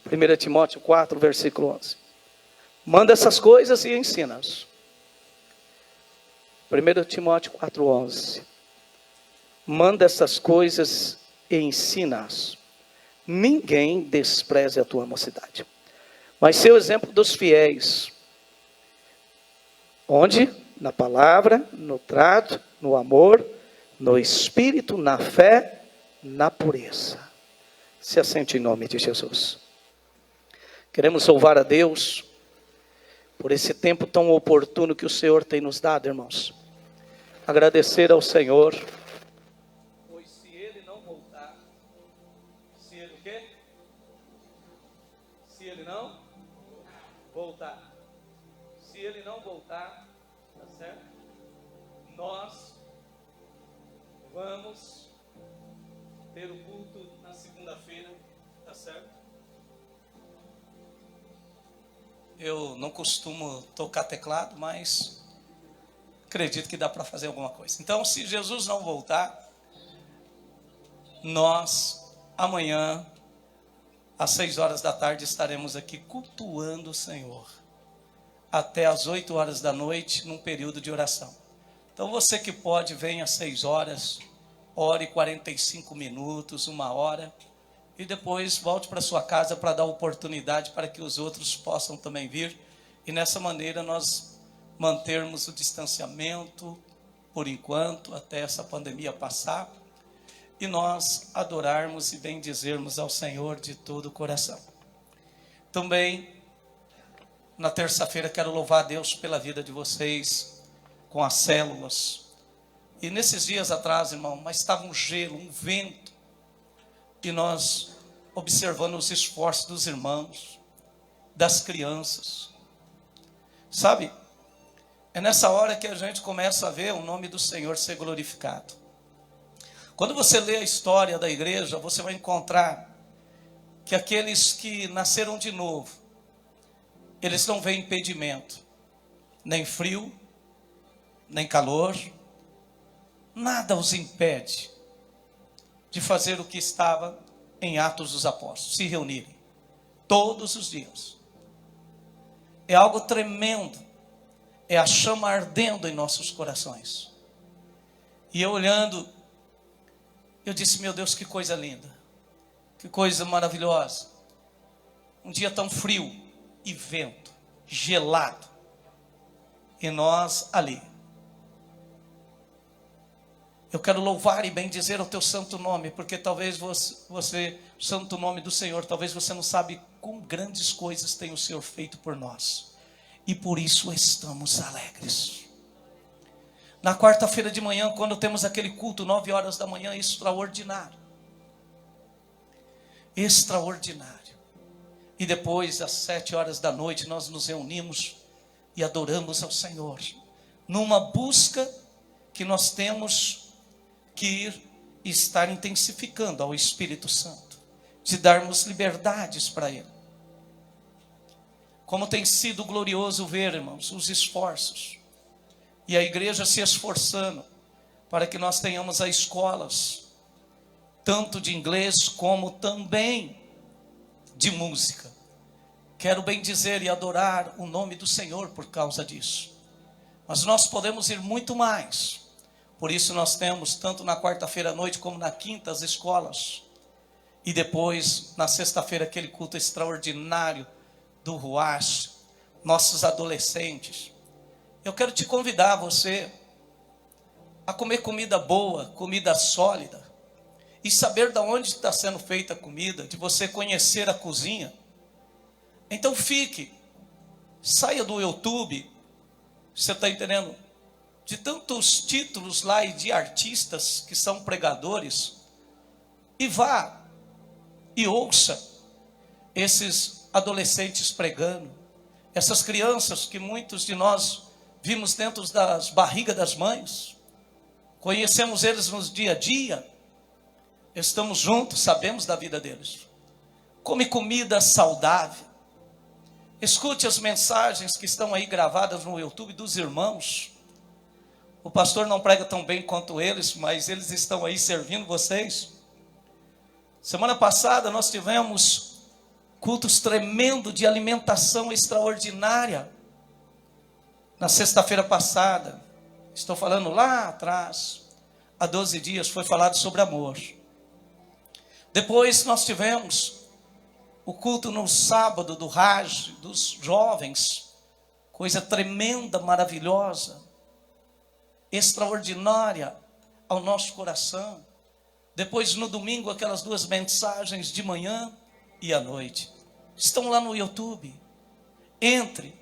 1 Timóteo 4, versículo 11. Manda essas coisas e ensina-as. 1 Timóteo 4, 11. Manda essas coisas e ensina-as. Ninguém despreze a tua mocidade, mas ser o exemplo dos fiéis. Onde? Na palavra, no trato, no amor, no espírito, na fé, na pureza. Se assente em nome de Jesus. Queremos louvar a Deus por esse tempo tão oportuno que o Senhor tem nos dado, irmãos. Agradecer ao Senhor. Pois se Ele não voltar, se Ele o quê? Se Ele não voltar. Se Ele não voltar, tá certo? Nós vamos ter o culto na segunda-feira, tá certo? Eu não costumo tocar teclado, mas acredito que dá para fazer alguma coisa. Então, se Jesus não voltar, nós amanhã, às 6 horas da tarde, estaremos aqui cultuando o Senhor. Até às 8 horas da noite, num período de oração. Então, você que pode, venha às 6 horas, ore 45 minutos, 1 hora. E depois volte para sua casa para dar oportunidade para que os outros possam também vir. E nessa maneira nós mantermos o distanciamento por enquanto, até essa pandemia passar. E nós adorarmos e bendizermos ao Senhor de todo o coração. Também, na terça-feira, quero louvar a Deus pela vida de vocês, com as células. E nesses dias atrás, irmão, mas estava um gelo, um vento. E nós observando os esforços dos irmãos, das crianças. Sabe, é nessa hora que a gente começa a ver o nome do Senhor ser glorificado. Quando você lê a história da igreja, você vai encontrar que aqueles que nasceram de novo, eles não veem impedimento, nem frio, nem calor, nada os impede de fazer o que estava em Atos dos Apóstolos, se reunirem todos os dias. É algo tremendo, é a chama ardendo em nossos corações. E eu olhando, eu disse, meu Deus, que coisa linda, que coisa maravilhosa. Um dia tão frio e vento, gelado, e nós ali. Eu quero louvar e bendizer o teu santo nome, porque talvez você, o santo nome do Senhor, talvez você não sabe quão grandes coisas tem o Senhor feito por nós. E por isso estamos alegres. Na quarta-feira de manhã, quando temos aquele culto, 9 horas da manhã, extraordinário. Extraordinário. E depois, às 7 horas da noite, nós nos reunimos e adoramos ao Senhor. Numa busca que nós temos que ir e estar intensificando ao Espírito Santo, de darmos liberdades para Ele. Como tem sido glorioso ver, irmãos, os esforços, e a igreja se esforçando, para que nós tenhamos as escolas, tanto de inglês, como também de música. Quero bendizer e adorar o nome do Senhor por causa disso. Mas nós podemos ir muito mais. Por isso nós temos, tanto na quarta-feira à noite, como na quinta, as escolas. E depois, na sexta-feira, aquele culto extraordinário do Ruach, nossos adolescentes. Eu quero te convidar, você, a comer comida boa, comida sólida. E saber de onde está sendo feita a comida, de você conhecer a cozinha. Então fique, saia do YouTube, você está entendendo? De tantos títulos lá e de artistas que são pregadores, e vá e ouça esses adolescentes pregando, essas crianças que muitos de nós vimos dentro das barrigas das mães, conhecemos eles no dia a dia, estamos juntos, sabemos da vida deles. Come comida saudável, escute as mensagens que estão aí gravadas no YouTube dos irmãos. O pastor não prega tão bem quanto eles, mas eles estão aí servindo vocês. Semana passada nós tivemos cultos tremendo de alimentação extraordinária. Na sexta-feira passada, estou falando lá atrás, há 12 dias, foi falado sobre amor. Depois nós tivemos o culto no sábado do Raj, dos jovens, coisa tremenda, maravilhosa, extraordinária ao nosso coração. Depois no domingo aquelas duas mensagens de manhã e à noite. Estão lá no YouTube. Entre.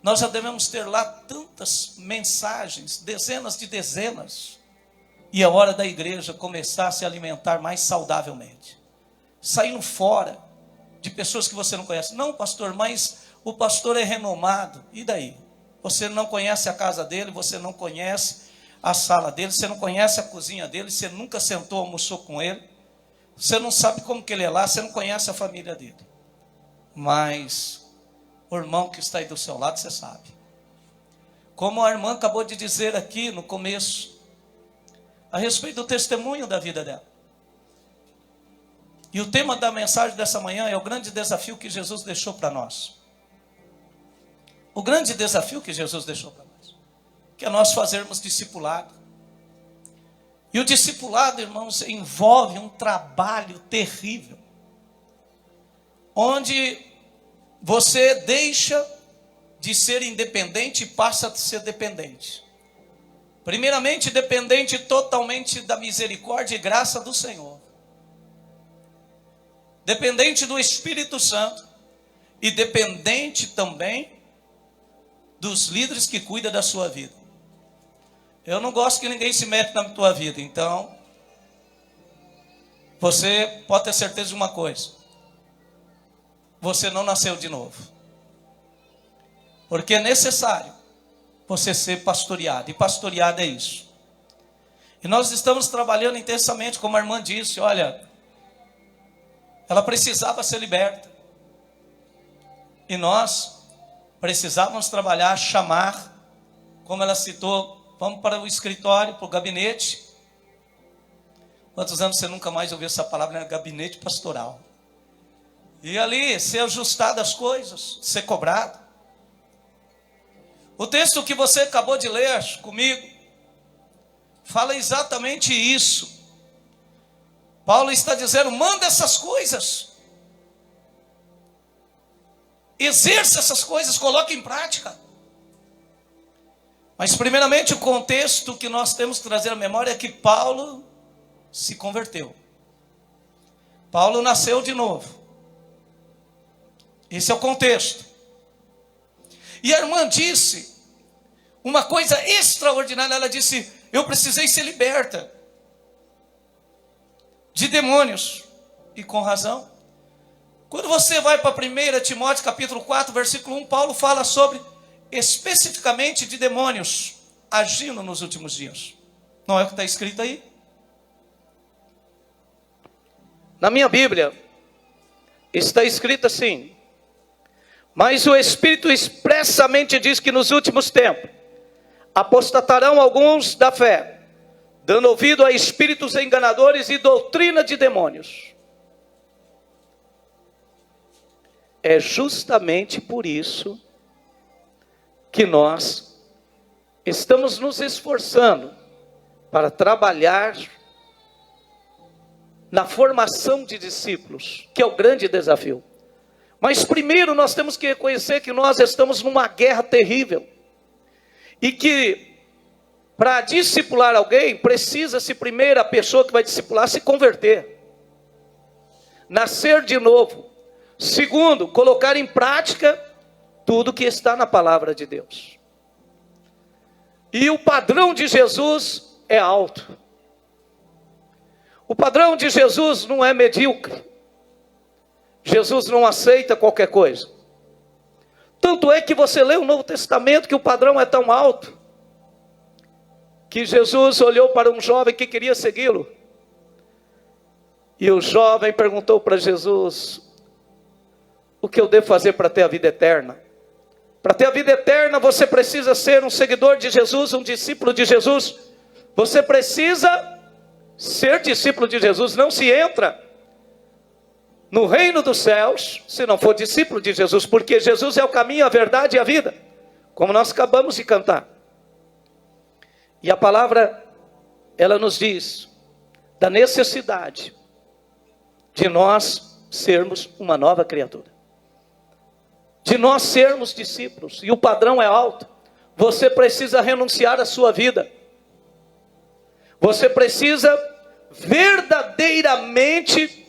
Nós já devemos ter lá tantas mensagens, dezenas de dezenas. E é hora da igreja começar a se alimentar mais saudavelmente. Saindo fora de pessoas que você não conhece. Não, pastor, mas o pastor é renomado. E daí? Você não conhece a casa dele, você não conhece a sala dele, você não conhece a cozinha dele, você nunca sentou, almoçou com ele. Você não sabe como que ele é lá, você não conhece a família dele. Mas o irmão que está aí do seu lado, você sabe. Como a irmã acabou de dizer aqui no começo, a respeito do testemunho da vida dela. E o tema da mensagem dessa manhã é o grande desafio que Jesus deixou para nós. O grande desafio que Jesus deixou para nós, que é nós fazermos discipulado. E o discipulado, irmãos, envolve um trabalho terrível, onde você deixa de ser independente e passa a ser dependente. Primeiramente, dependente totalmente da misericórdia e graça do Senhor. Dependente do Espírito Santo. E dependente também dos líderes que cuidam da sua vida. Eu não gosto que ninguém se mete na tua vida. Então, você pode ter certeza de uma coisa. Você não nasceu de novo. Porque é necessário você ser pastoreado. E pastoreado é isso. E nós estamos trabalhando intensamente, como a irmã disse, olha, ela precisava ser liberta. E nós precisávamos trabalhar, chamar, como ela citou, vamos para o escritório, para o gabinete. Quantos anos você nunca mais ouviu essa palavra, né? Gabinete pastoral. E ali ser ajustado as coisas, ser cobrado. O texto que você acabou de ler comigo fala exatamente isso. Paulo está dizendo, manda essas coisas. Exerça essas coisas, coloque em prática. Mas primeiramente o contexto que nós temos que trazer à memória é que Paulo se converteu. Paulo nasceu de novo. Esse é o contexto. E a irmã disse uma coisa extraordinária. Ela disse, eu precisei ser liberta de demônios. E com razão. Quando você vai para 1 Timóteo capítulo 4, versículo 1, Paulo fala sobre, especificamente de demônios, agindo nos últimos dias. Não é o que está escrito aí? Na minha Bíblia, está escrito assim, mas o Espírito expressamente diz que nos últimos tempos, apostatarão alguns da fé, dando ouvido a espíritos enganadores e doutrina de demônios. É justamente por isso que nós estamos nos esforçando para trabalhar na formação de discípulos, que é o grande desafio. Mas primeiro nós temos que reconhecer que nós estamos numa guerra terrível. E que para discipular alguém, precisa-se primeiro a pessoa que vai discipular se converter. Nascer de novo. Segundo, colocar em prática tudo que está na palavra de Deus. E o padrão de Jesus é alto. O padrão de Jesus não é medíocre. Jesus não aceita qualquer coisa. Tanto é que você lê o Novo Testamento que o padrão é tão alto, que Jesus olhou para um jovem que queria segui-lo. E o jovem perguntou para Jesus, o que eu devo fazer para ter a vida eterna? Para ter a vida eterna você precisa ser um seguidor de Jesus, um discípulo de Jesus. Você precisa ser discípulo de Jesus. Não se entra no reino dos céus, se não for discípulo de Jesus, porque Jesus é o caminho, a verdade e a vida, como nós acabamos de cantar. E a palavra, ela nos diz da necessidade de nós sermos uma nova criatura, de nós sermos discípulos, e o padrão é alto. Você precisa renunciar à sua vida, você precisa verdadeiramente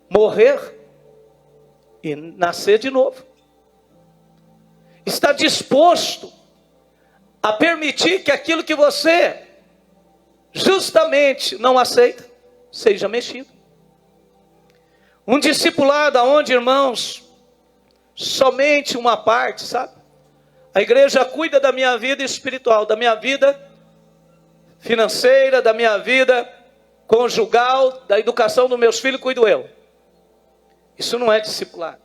morrer e nascer de novo. Está disposto a permitir que aquilo que você justamente não aceita seja mexido. Um discipulado onde, irmãos, somente uma parte, sabe? A igreja cuida da minha vida espiritual, da minha vida financeira, da minha vida conjugal, da educação dos meus filhos, cuido eu. Isso não é discipulado.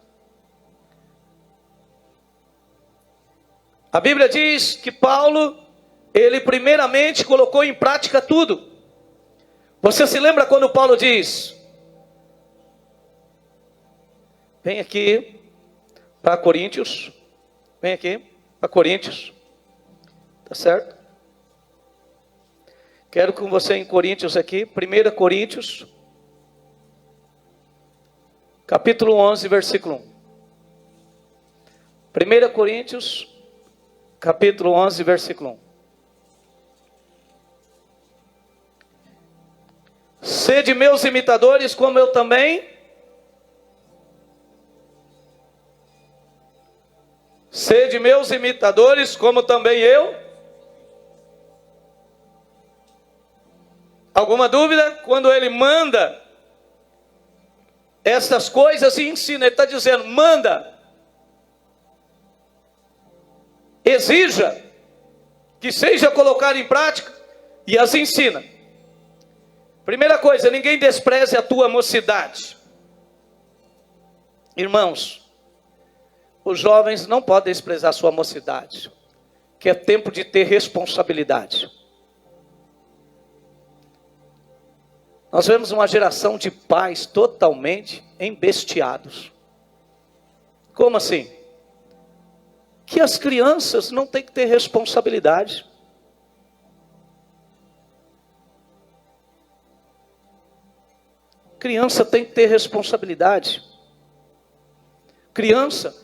A Bíblia diz que Paulo, ele primeiramente colocou em prática tudo. Você se lembra quando Paulo diz: vem aqui para Coríntios, vem aqui para Coríntios, tá certo? Quero com você em Coríntios aqui, 1 Coríntios, capítulo 11, versículo 1. 1 Coríntios, capítulo 11, versículo 1. Sede meus imitadores, como eu também. Sede meus imitadores, como também eu. Alguma dúvida? Quando ele manda essas coisas e ensina, ele está dizendo: manda, exija, que seja colocar em prática e as ensina. Primeira coisa, ninguém despreze a tua mocidade. Irmãos, os jovens não podem desprezar a sua mocidade, que é tempo de ter responsabilidade. Nós vemos uma geração de pais totalmente embestiados. Como assim? Que as crianças não têm que ter responsabilidade. Criança tem que ter responsabilidade. Criança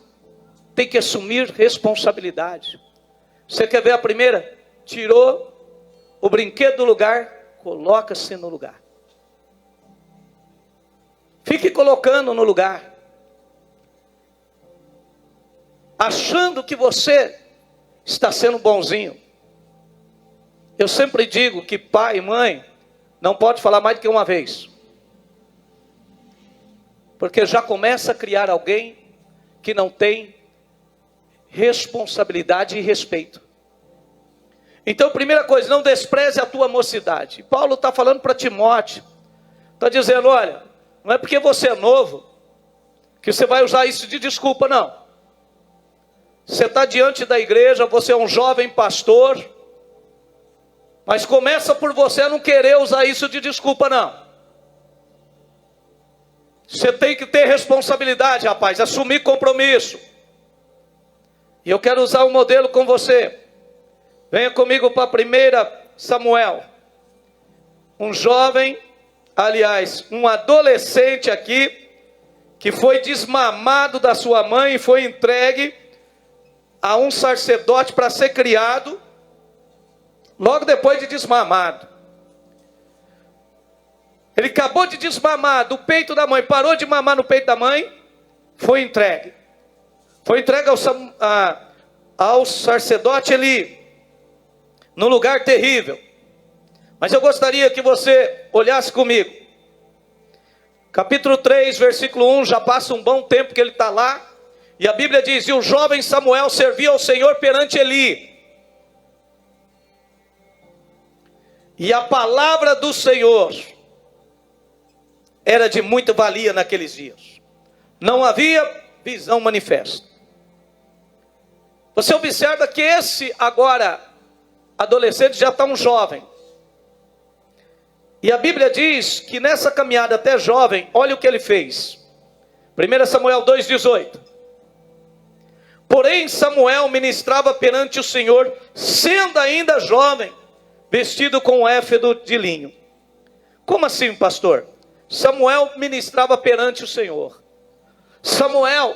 tem que assumir responsabilidade. Você quer ver a primeira? Tirou o brinquedo do lugar, coloca-se no lugar. Fique colocando no lugar, achando que você está sendo bonzinho. Eu sempre digo que pai e mãe não pode falar mais do que uma vez, porque já começa a criar alguém que não tem responsabilidade e respeito. Então, primeira coisa, não despreze a tua mocidade. Paulo está falando para Timóteo, está dizendo: olha, não é porque você é novo que você vai usar isso de desculpa, não. Você está diante da igreja, você é um jovem pastor, mas começa por você não querer usar isso de desculpa, não. Você tem que ter responsabilidade, rapaz, assumir compromisso. E eu quero usar um modelo com você. Venha comigo para 1 Samuel. Um jovem, aliás, um adolescente aqui, que foi desmamado da sua mãe e foi entregue a um sacerdote para ser criado, logo depois de desmamado. Ele acabou de desmamar do peito da mãe, parou de mamar no peito da mãe, foi entregue. Foi entregue ao sacerdote Eli, num lugar terrível. Mas eu gostaria que você olhasse comigo. Capítulo 3, versículo 1, já passa um bom tempo que ele está lá. E a Bíblia diz: e o jovem Samuel servia ao Senhor perante Eli. E a palavra do Senhor era de muita valia naqueles dias. Não havia visão manifesta. Você observa que esse agora adolescente já está um jovem. E a Bíblia diz que nessa caminhada até jovem, olha o que ele fez. 1 Samuel 2,18. Porém Samuel ministrava perante o Senhor, sendo ainda jovem, vestido com um éfodo de linho. Como assim, pastor? Samuel ministrava perante o Senhor. Samuel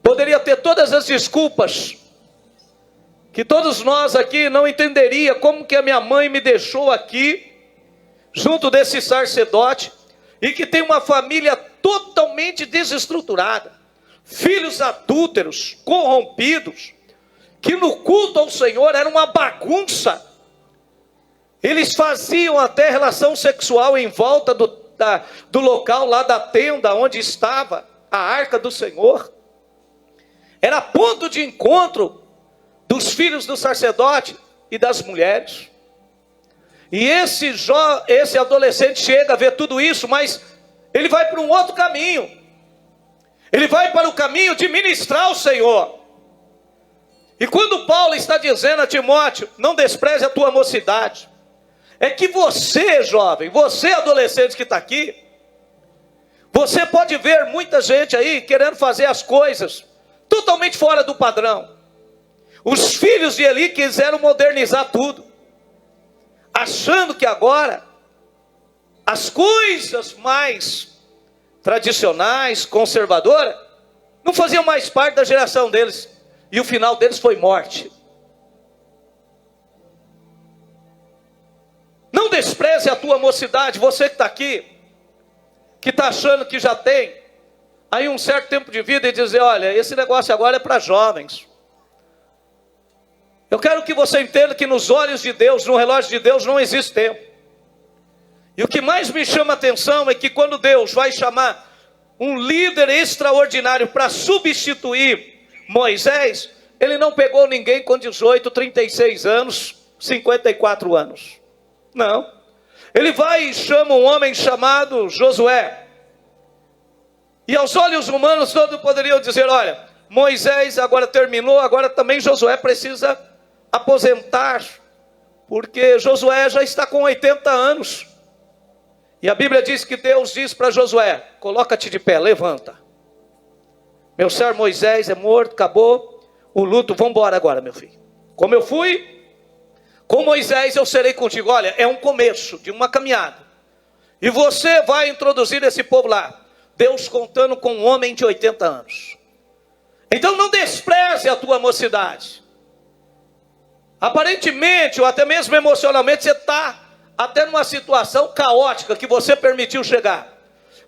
poderia ter todas as desculpas que todos nós aqui não entenderia como que a minha mãe me deixou aqui, junto desse sacerdote, e que tem uma família totalmente desestruturada, filhos adúlteros, corrompidos, que no culto ao Senhor era uma bagunça. Eles faziam até relação sexual em volta do local lá da tenda onde estava a arca do Senhor. Era ponto de encontro dos filhos do sacerdote e das mulheres. E esse adolescente chega a ver tudo isso, mas ele vai para um outro caminho. Ele vai para o caminho de ministrar o Senhor. E quando Paulo está dizendo a Timóteo, não despreze a tua mocidade, é que você, jovem, você adolescente que está aqui, você pode ver muita gente aí querendo fazer as coisas totalmente fora do padrão. Os filhos de Eli quiseram modernizar tudo, achando que agora as coisas mais tradicionais, conservadoras, não faziam mais parte da geração deles, e o final deles foi morte. Não despreze a tua mocidade, você que está aqui, que está achando que já tem aí um certo tempo de vida, e dizer, olha, esse negócio agora é para jovens. Eu quero que você entenda que nos olhos de Deus, no relógio de Deus, não existe tempo. E o que mais me chama a atenção é que quando Deus vai chamar um líder extraordinário para substituir Moisés, ele não pegou ninguém com 18, 36 anos, 54 anos. Não. Ele vai e chama um homem chamado Josué. E aos olhos humanos todos poderiam dizer, olha, Moisés agora terminou, agora também Josué precisa aposentar, porque Josué já está com 80 anos. E a Bíblia diz que Deus diz para Josué, coloca-te de pé, levanta. Meu servo Moisés é morto, acabou o luto, vamos embora agora, meu filho. Como eu fui com Moisés, eu serei contigo. Olha, é um começo de uma caminhada. E você vai introduzir esse povo lá. Deus contando com um homem de 80 anos. Então não despreze a tua mocidade. Aparentemente, ou até mesmo emocionalmente, você está até numa situação caótica que você permitiu chegar.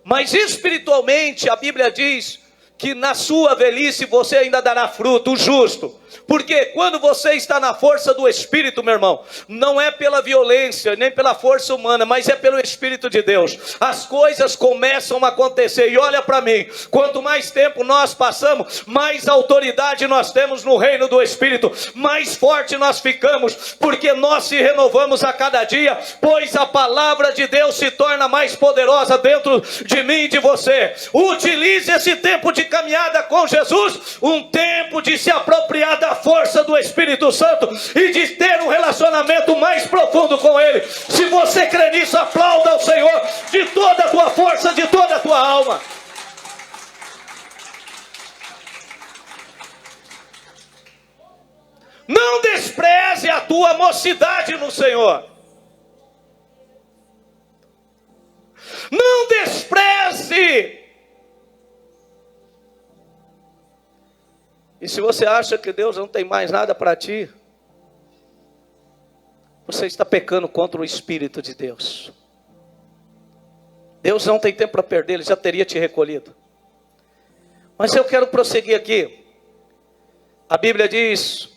Mas espiritualmente, a Bíblia diz que na sua velhice você ainda dará fruto, o justo. Porque quando você está na força do Espírito, meu irmão, não é pela violência, nem pela força humana, mas é pelo Espírito de Deus. As coisas começam a acontecer. E olha para mim, quanto mais tempo nós passamos, mais autoridade nós temos no reino do Espírito, mais forte nós ficamos, porque nós se renovamos a cada dia, pois a palavra de Deus se torna mais poderosa dentro de mim e de você. Utilize esse tempo de caminhada com Jesus, um tempo de se apropriar da força do Espírito Santo e de ter um relacionamento mais profundo com Ele. Se você crê nisso, aplauda ao Senhor de toda a tua força, de toda a tua alma. Não despreze a tua mocidade no Senhor. Não despreze. E se você acha que Deus não tem mais nada para ti, você está pecando contra o Espírito de Deus. Deus não tem tempo para perder, Ele já teria te recolhido. Mas eu quero prosseguir aqui. A Bíblia diz,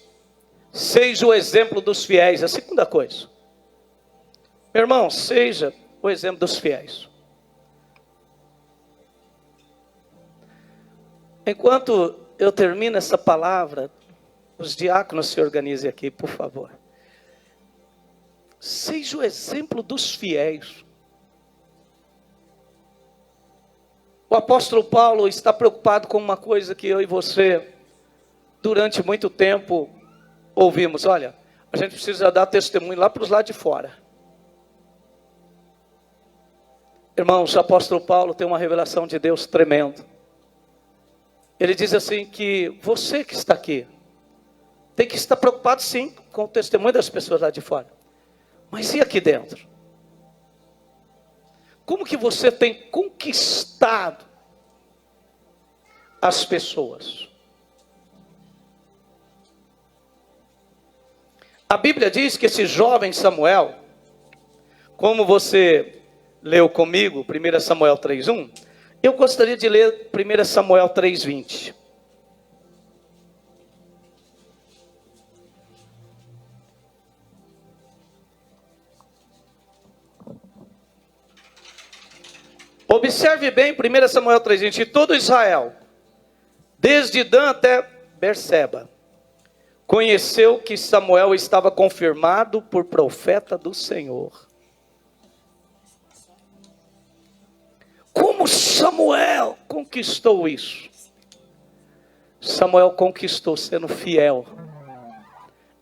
seja o exemplo dos fiéis. A segunda coisa, meu irmão, seja o exemplo dos fiéis. Enquanto eu termino essa palavra, os diáconos se organizem aqui, por favor. Seja o exemplo dos fiéis. O apóstolo Paulo está preocupado com uma coisa que eu e você, durante muito tempo, ouvimos. Olha, a gente precisa dar testemunho lá para os lados de fora. Irmãos, o apóstolo Paulo tem uma revelação de Deus tremenda. Ele diz assim que você que está aqui, tem que estar preocupado sim com o testemunho das pessoas lá de fora. Mas e aqui dentro? Como que você tem conquistado as pessoas? A Bíblia diz que esse jovem Samuel, como você leu comigo, 1 Samuel 3:1, eu gostaria de ler 1 Samuel 3:20. Observe bem 1 Samuel 3:20. E todo Israel, desde Dan até Berseba, conheceu que Samuel estava confirmado por profeta do Senhor. Como Samuel conquistou isso? Samuel conquistou sendo fiel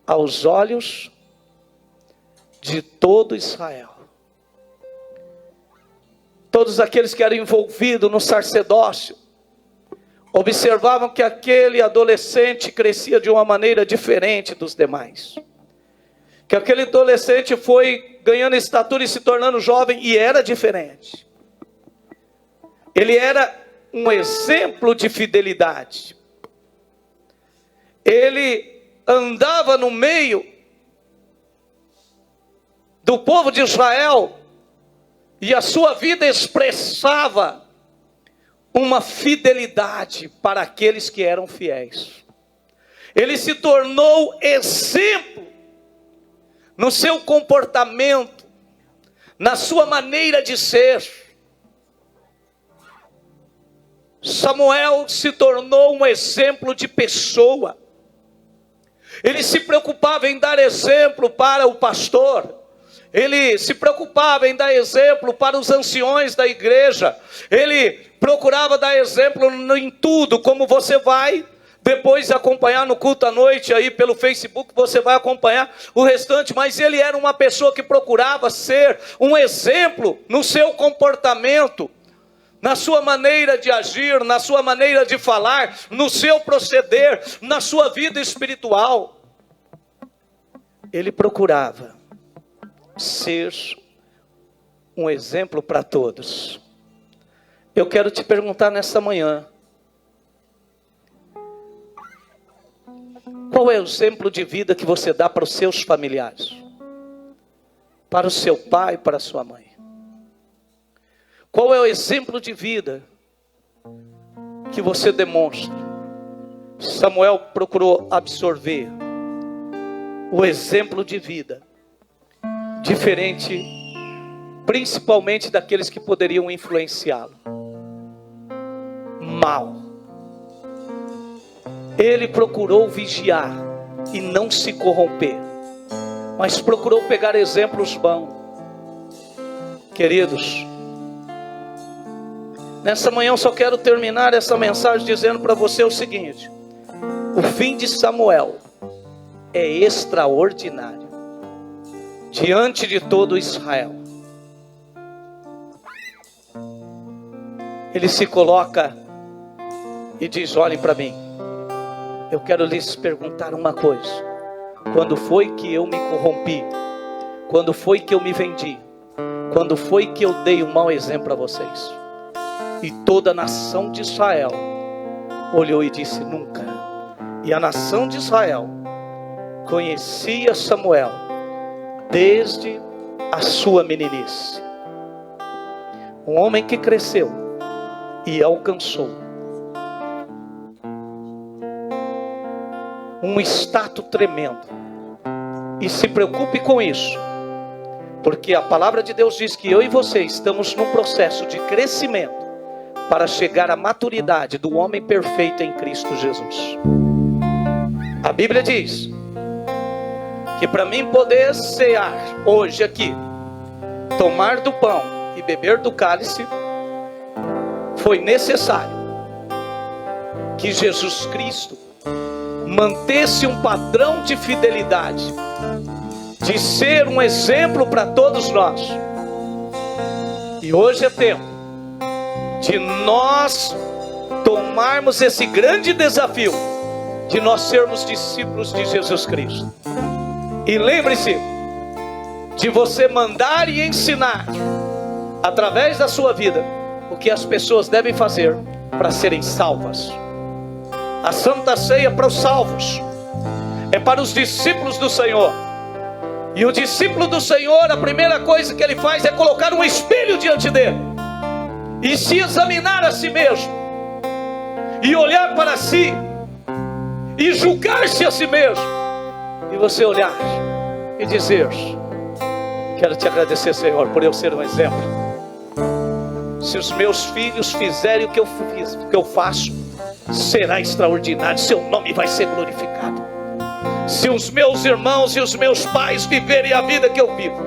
aos olhos de todo Israel. Todos aqueles que eram envolvidos no sacerdócio observavam que aquele adolescente crescia de uma maneira diferente dos demais. Que aquele adolescente foi ganhando estatura e se tornando jovem e era diferente. Ele era um exemplo de fidelidade. Ele andava no meio do povo de Israel e a sua vida expressava uma fidelidade para aqueles que eram fiéis. Ele se tornou exemplo no seu comportamento, na sua maneira de ser. Samuel se tornou um exemplo de pessoa. Ele se preocupava em dar exemplo para o pastor. Ele se preocupava em dar exemplo para os anciões da igreja. Ele procurava dar exemplo em tudo. Como você vai depois acompanhar no culto à noite aí pelo Facebook, você vai acompanhar o restante. Mas ele era uma pessoa que procurava ser um exemplo no seu comportamento, na sua maneira de agir, na sua maneira de falar, no seu proceder, na sua vida espiritual. Ele procurava ser um exemplo para todos. Eu quero te perguntar nessa manhã: qual é o exemplo de vida que você dá para os seus familiares? Para o seu pai, para a sua mãe? Qual é o exemplo de vida que você demonstra? Samuel procurou absorver o exemplo de vida diferente, principalmente daqueles que poderiam influenciá-lo mal. Ele procurou vigiar e não se corromper, mas procurou pegar exemplos bons. Queridos, nessa manhã eu só quero terminar essa mensagem dizendo para você o seguinte: o fim de Samuel é extraordinário diante de todo Israel. Ele se coloca e diz: olhem para mim, eu quero lhes perguntar uma coisa. Quando foi que eu me corrompi? Quando foi que eu me vendi? Quando foi que eu dei um mau exemplo a vocês? E toda a nação de Israel olhou e disse: nunca. E a nação de Israel conhecia Samuel desde a sua meninice. Um homem que cresceu e alcançou um status tremendo. E se preocupe com isso, porque a palavra de Deus diz que eu e você estamos num processo de crescimento para chegar à maturidade do homem perfeito em Cristo Jesus. A Bíblia diz que para mim poder cear hoje aqui, tomar do pão e beber do cálice, foi necessário que Jesus Cristo mantesse um padrão de fidelidade, de ser um exemplo para todos nós. E E hoje é tempo de nós tomarmos esse grande desafio de nós sermos discípulos de Jesus Cristo. E lembre-se de você mandar e ensinar através da sua vida o que as pessoas devem fazer para serem salvas. A Santa Ceia é para os salvos, é para os discípulos do Senhor. E o discípulo do Senhor, a primeira coisa que ele faz é colocar um espelho diante dele e se examinar a si mesmo, e olhar para si, e julgar-se a si mesmo, e você olhar e dizer: quero te agradecer, Senhor, por eu ser um exemplo. Se os meus filhos fizerem o que eu fiz, o que eu faço, será extraordinário, seu nome vai ser glorificado. Se os meus irmãos e os meus pais viverem a vida que eu vivo,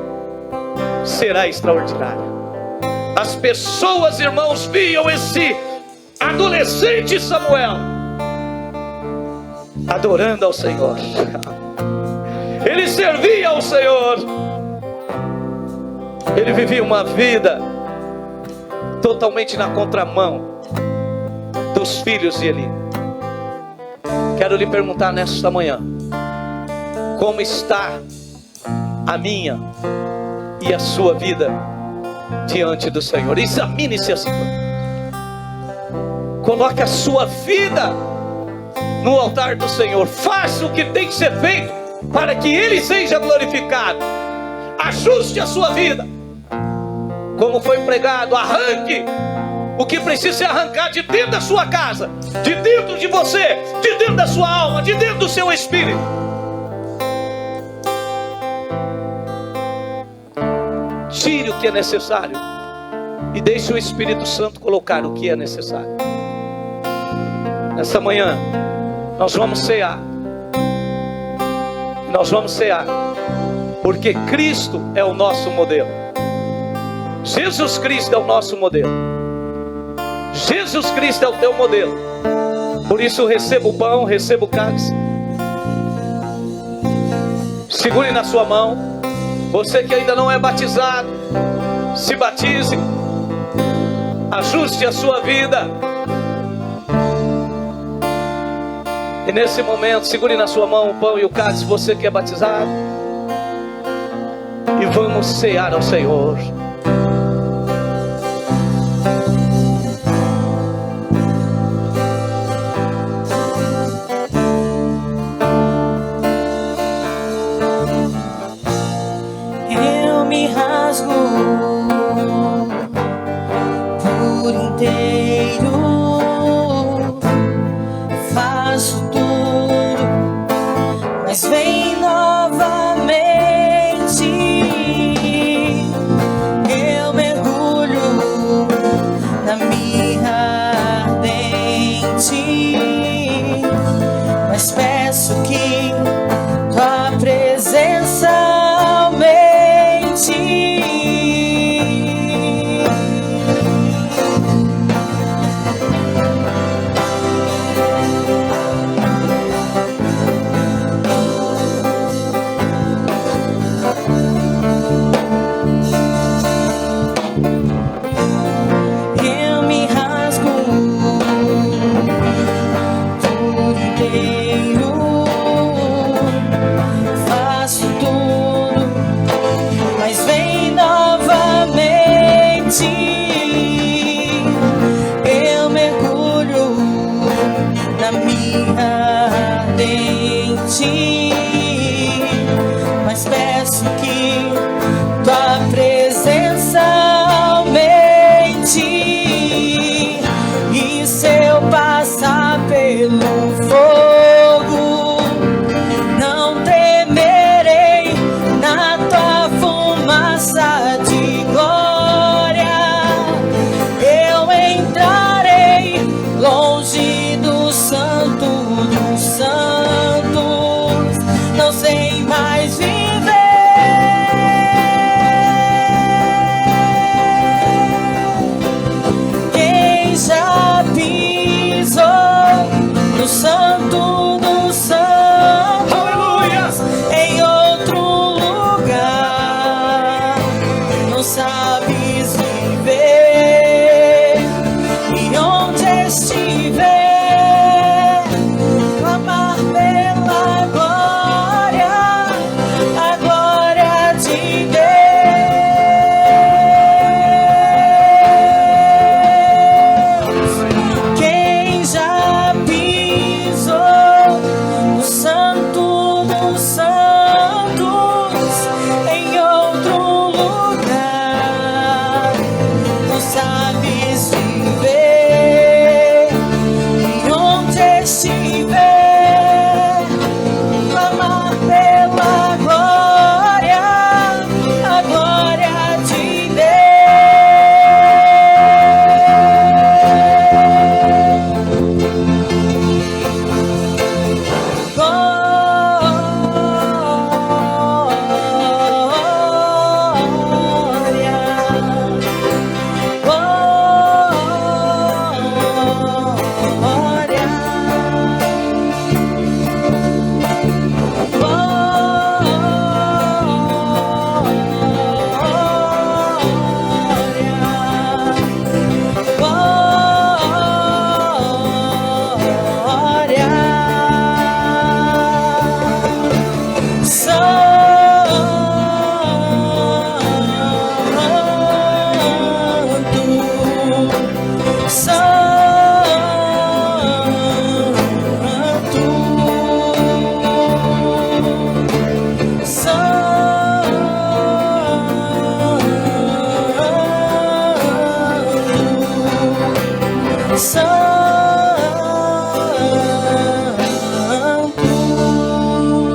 será extraordinário. As pessoas, irmãos, viam esse adolescente Samuel adorando ao Senhor. Ele servia ao Senhor. Ele vivia uma vida totalmente na contramão dos filhos de Eli. Quero lhe perguntar nesta manhã: como está a minha e a sua vida diante do Senhor? Examine-se assim. Coloque a sua vida no altar do Senhor. Faça o que tem que ser feito para que Ele seja glorificado. Ajuste a sua vida, como foi pregado. Arranque o que precisa ser arrancado de dentro da sua casa, de dentro de você, de dentro da sua alma, de dentro do seu espírito. Tire o que é necessário e deixe o Espírito Santo colocar o que é necessário. Nessa manhã nós vamos cear. Nós vamos cear porque Cristo é o nosso modelo. Jesus Cristo é o nosso modelo. Jesus Cristo é o teu modelo. Por isso receba o pão, receba o cálice. Segure na sua mão. Você que ainda não é batizado, se batize. Ajuste a sua vida. E nesse momento, segure na sua mão o pão e o cálice, você que é batizado. E vamos cear ao Senhor. Eu me rasgo por inteiro, faço tudo, mas vem novamente. Eu mergulho na mirra ardente, mas peço que tua presença aumente. Eu me rasgo por inteiro, faço tudo, mas vem novamente. Eu mergulho na mirra ardente, mas peço que tua presença aumente. E se eu passar pelo fogo, não temerei. Na tua fumaça de glória eu entrarei, longe do santo dos santos. Não sei mais viver. Quem já pisou no santo